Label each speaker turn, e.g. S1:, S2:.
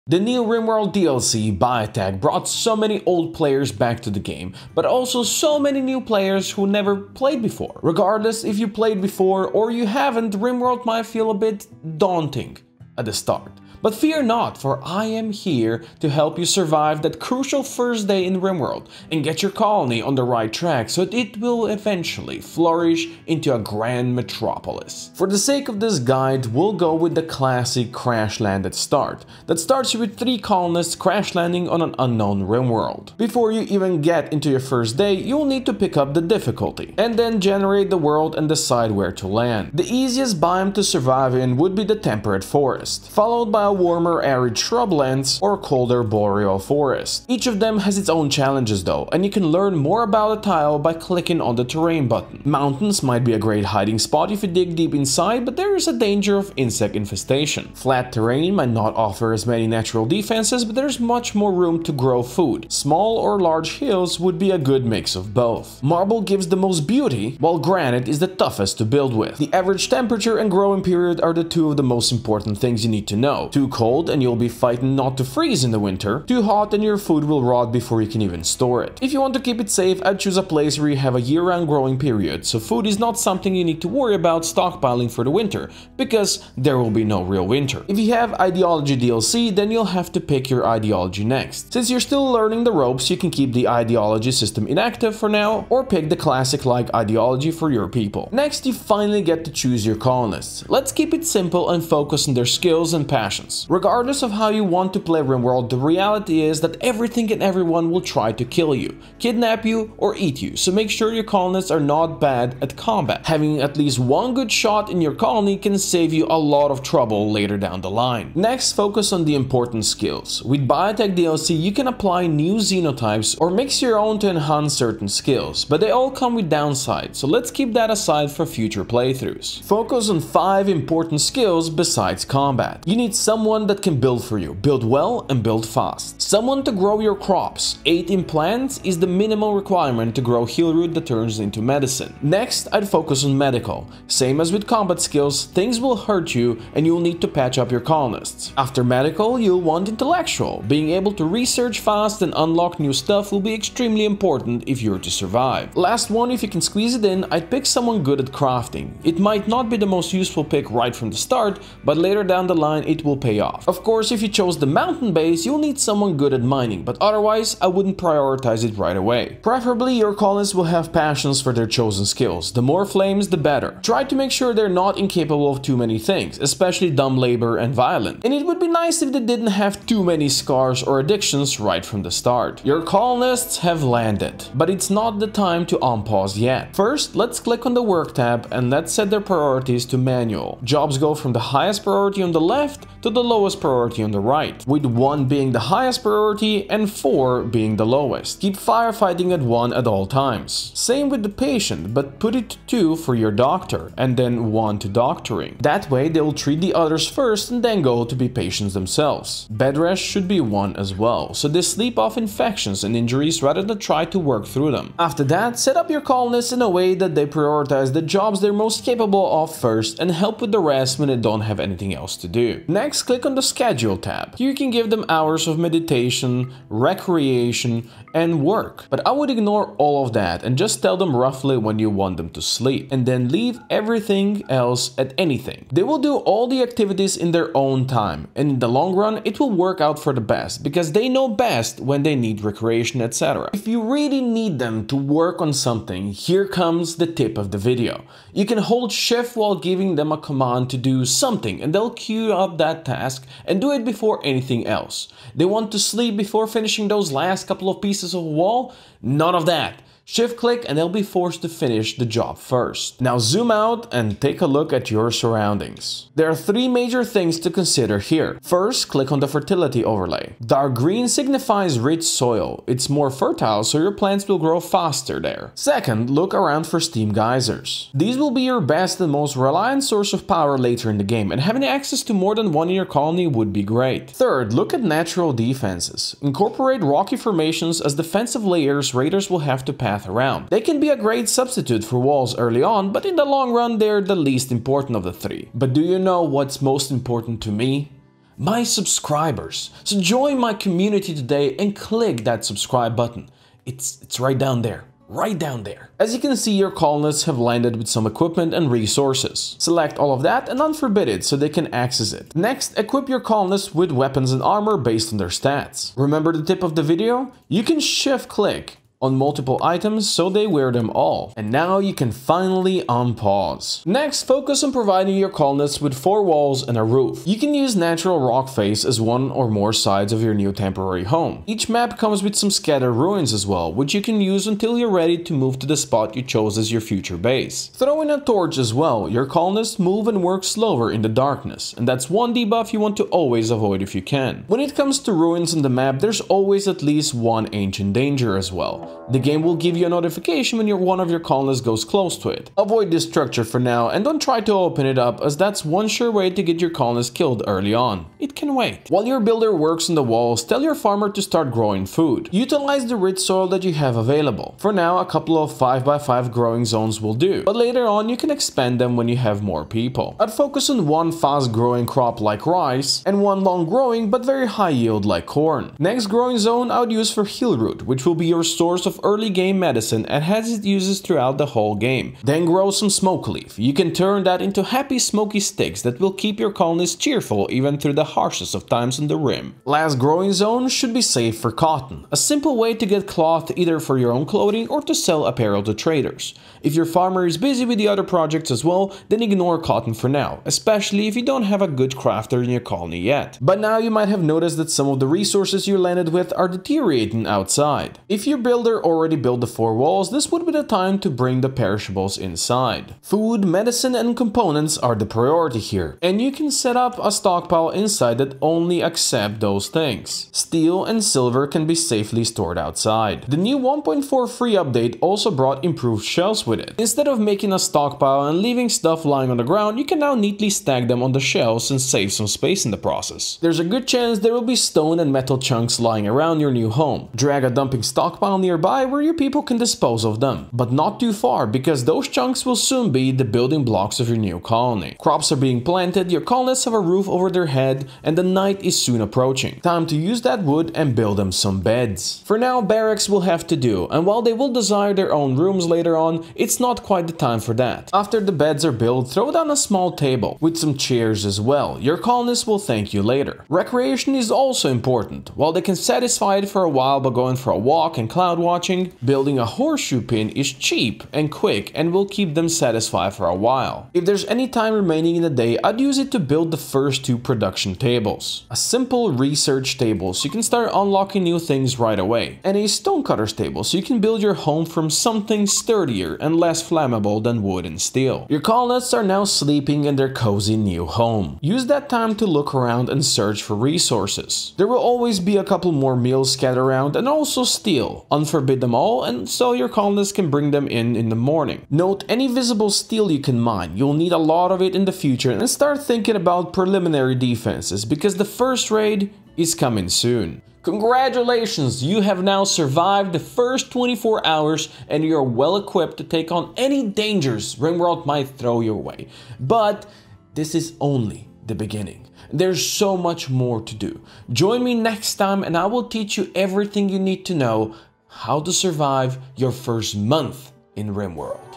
S1: The new RimWorld DLC, Biotech, brought so many old players back to the game, but also so many new players who never played before. Regardless if you played before or you haven't, RimWorld might feel a bit daunting at the start. But fear not, for I am here to help you survive that crucial first day in RimWorld and get your colony on the right track so that it will eventually flourish into a grand metropolis. For the sake of this guide, we'll go with the classic crash landed start that starts you with 3 colonists crash landing on an unknown RimWorld. Before you even get into your first day, you'll need to pick up the difficulty and then generate the world and decide where to land. The easiest biome to survive in would be the temperate forest, followed by warmer arid shrublands or colder boreal forest. Each of them has its own challenges though, and you can learn more about a tile by clicking on the terrain button. Mountains might be a great hiding spot if you dig deep inside, but there is a danger of insect infestation. Flat terrain might not offer as many natural defenses, but there's much more room to grow food. Small or large hills would be a good mix of both. Marble gives the most beauty, while granite is the toughest to build with. The average temperature and growing period are the 2 of the most important things you need to know. Too cold and you'll be fighting not to freeze in the winter. Too hot and your food will rot before you can even store it. If you want to keep it safe, I'd choose a place where you have a year-round growing period, so food is not something you need to worry about stockpiling for the winter, because there will be no real winter. If you have Ideology DLC, then you'll have to pick your ideology next. Since you're still learning the ropes, you can keep the ideology system inactive for now, or pick the classic-like ideology for your people. Next, you finally get to choose your colonists. Let's keep it simple and focus on their skills and passions. Regardless of how you want to play RimWorld, the reality is that everything and everyone will try to kill you, kidnap you, or eat you, so make sure your colonists are not bad at combat. Having at least one good shot in your colony can save you a lot of trouble later down the line. Next, focus on the important skills. With Biotech DLC, you can apply new xenotypes or mix your own to enhance certain skills, but they all come with downsides, so let's keep that aside for future playthroughs. Focus on 5 important skills besides combat. You need someone that can build for you, build well and build fast. Someone to grow your crops. 8 in plants is the minimal requirement to grow heal root that turns into medicine. Next, I'd focus on medical. Same as with combat skills, things will hurt you and you'll need to patch up your colonists. After medical, you'll want intellectual. Being able to research fast and unlock new stuff will be extremely important if you're to survive. Last one, if you can squeeze it in, I'd pick someone good at crafting. It might not be the most useful pick right from the start, but later down the line it will pay off. Of course, if you chose the mountain base, you'll need someone good at mining, but otherwise I wouldn't prioritize it right away. Preferably your colonists will have passions for their chosen skills. The more flames, the better. Try to make sure they're not incapable of too many things, especially dumb labor and violent. And it would be nice if they didn't have too many scars or addictions right from the start. Your colonists have landed, but it's not the time to unpause yet. First, let's click on the work tab and let's set their priorities to manual. Jobs go from the highest priority on the left to the lowest priority on the right, with 1 being the highest priority and 4 being the lowest. Keep firefighting at 1 at all times. Same with the patient, but put it to 2 for your doctor, and then 1 to doctoring. That way they'll treat the others first and then go to be patients themselves. Bed rest should be 1 as well, so they sleep off infections and injuries rather than try to work through them. After that, set up your colonists in a way that they prioritize the jobs they're most capable of first and help with the rest when they don't have anything else to do. Next, click on the schedule tab. Here you can give them hours of meditation, recreation, and work. But I would ignore all of that and just tell them roughly when you want them to sleep, and then leave everything else at anything. They will do all the activities in their own time, and in the long run it will work out for the best, because they know best when they need recreation, etc. If you really need them to work on something, here comes the tip of the video. You can hold shift while giving them a command to do something, and they'll queue up that task and do it before anything else. They want to sleep before finishing those last couple of pieces of wall? None of that. Shift click and they'll be forced to finish the job first. Now zoom out and take a look at your surroundings. There are 3 major things to consider here. First, click on the fertility overlay. Dark green signifies rich soil. It's more fertile, so your plants will grow faster there. Second, look around for steam geysers. These will be your best and most reliant source of power later in the game, and having access to more than 1 in your colony would be great. Third, look at natural defenses. Incorporate rocky formations as defensive layers raiders will have to path around. They can be a great substitute for walls early on, but in the long run they're the least important of the 3. But do you know what's most important to me? my subscribers. So join my community today and click that subscribe button. It's right down there. Right down there. As you can see, your colonists have landed with some equipment and resources. Select all of that and unforbid it so they can access it. Next, equip your colonists with weapons and armor based on their stats. Remember the tip of the video? You can shift click on multiple items so they wear them all. And now you can finally unpause. Next, focus on providing your colonists with 4 walls and a roof. You can use natural rock face as one or more sides of your new temporary home. Each map comes with some scattered ruins as well, which you can use until you're ready to move to the spot you chose as your future base. Throw in a torch as well. Your colonists move and work slower in the darkness, and that's one debuff you want to always avoid if you can. When it comes to ruins on the map, there's always at least one ancient danger as well. The game will give you a notification when one of your colonists goes close to it. Avoid this structure for now and don't try to open it up, as that's one sure way to get your colonists killed early on. It can wait. While your builder works on the walls, tell your farmer to start growing food. Utilize the rich soil that you have available. For now, a couple of 5x5 growing zones will do, but later on you can expand them when you have more people. I'd focus on one fast growing crop like rice and one long growing but very high yield like corn. Next growing zone I would use for heal root, which will be your source of early game medicine and has its uses throughout the whole game. Then grow some smoke leaf. You can turn that into happy smoky sticks that will keep your colonists cheerful even through the harshest of times on the rim. Last growing zone should be safe for cotton, a simple way to get cloth either for your own clothing or to sell apparel to traders. If your farmer is busy with the other projects as well, then ignore cotton for now, especially if you don't have a good crafter in your colony yet. But now you might have noticed that some of the resources you landed with are deteriorating outside. If your builder already built the 4 walls, this would be the time to bring the perishables inside. Food, medicine and components are the priority here, and you can set up a stockpile inside that only accept those things. Steel and silver can be safely stored outside. The new 1.4 free update also brought improved shelves with it. Instead of making a stockpile and leaving stuff lying on the ground, you can now neatly stack them on the shelves and save some space in the process. There's a good chance there will be stone and metal chunks lying around your new home. Drag a dumping stockpile nearby where your people can dispose of them, but not too far, because those chunks will soon be the building blocks of your new colony. Crops are being planted, your colonists have a roof over their head, and the night is soon approaching. Time to use that wood and build them some beds. For now, barracks will have to do, and while they will desire their own rooms later on, it's not quite the time for that. After the beds are built, throw down a small table with some chairs as well. Your colonists will thank you later. Recreation is also important. While they can satisfy it for a while by going for a walk and cloud watching, building a horseshoe pin is cheap and quick and will keep them satisfied for a while. If there's any time remaining in the day, I'd use it to build the first 2 production tables. A simple research table so you can start unlocking new things right away, and a stonecutter's table so you can build your home from something sturdier and less flammable than wood and steel. Your colonists are now sleeping in their cozy new home. Use that time to look around and search for resources. There will always be a couple more meals scattered around, and also steel. Unforbid them all, and so your colonists can bring them in the morning. Note any visible steel you can mine. You'll need a lot of it in the future, and start thinking about preliminary defenses, because the first raid is coming soon. Congratulations, you have now survived the first 24 hours and you're well equipped to take on any dangers RimWorld might throw your way. But this is only the beginning. There's so much more to do. Join me next time and I will teach you everything you need to know how to survive your first month in RimWorld.